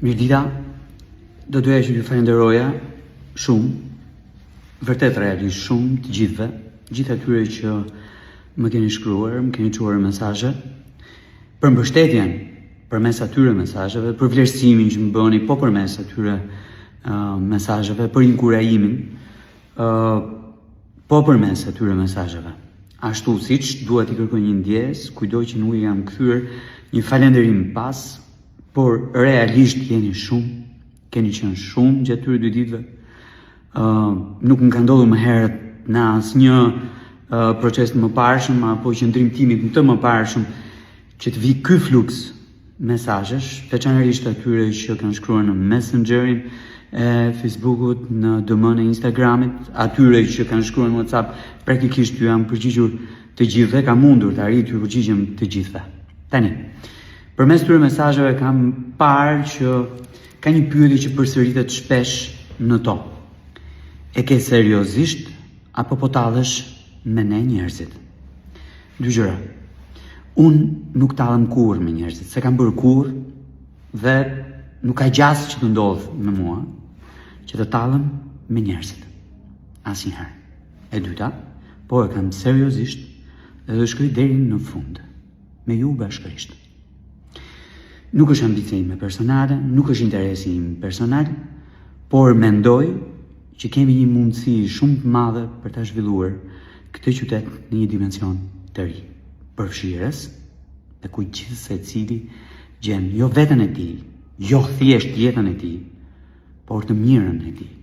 Mirdita, do doja që ju falenderoja shumë, vërtet realisht shumë të gjithëve, gjithë atyre që më keni shkruar, më keni çuar mesazhe, për mbështetjen përmes atyre mesazheve, për vlerësimin që më bëni po përmes atyre mesazheve, për inkurajimin po përmes atyre mesazheve. Ashtu siç dua t'i kërkoj një ndjes, kujdo që nuk jam kthyer një falënderim pas, por realisht jeni shumë, keni qenë shumë gjatë këtyre 2 ditëve. Nuk më ka ndodhur më herët në asnjë proces të mëparshëm apo qëndrim timit në të mëparshëm që të vi ky fluks mesazhesh, veçanërisht atyre që kanë shkruar në Messengerin e Facebookut, në DM-n e Instagramit, atyre që kanë shkruar në WhatsApp, praktikisht ju jam përgjigjur të gjithëve, kam mundur të arrit t'ju përgjigjem të gjithëve. Tani, përmes këtyre mesazheve kam parë që ka një pyetje që përsëritet shpesh në to. E ke seriozisht apo po tallesh me ne njerëzit? 2 gjëra. Unë nuk tallem kurrë me njerëzit, se kam bërë kurrë dhe nuk ka gjasë që të ndodhë me mua që të tallem me njerëzit. Asnjëherë. E dyta, po e kam seriozisht dhe do shkoj deri në fund me ju bashkërisht. Nuk është ambicia ime personale, nuk është interesi im personal, por mendoj që kemi një mundësi shumë të madhe për ta zhvilluar këtë qytet në një dimension të ri, përfshirës dhe ku gjithë secili gjen jo veten e tij, jo thjesht jetën e tij, por të mirën e tij.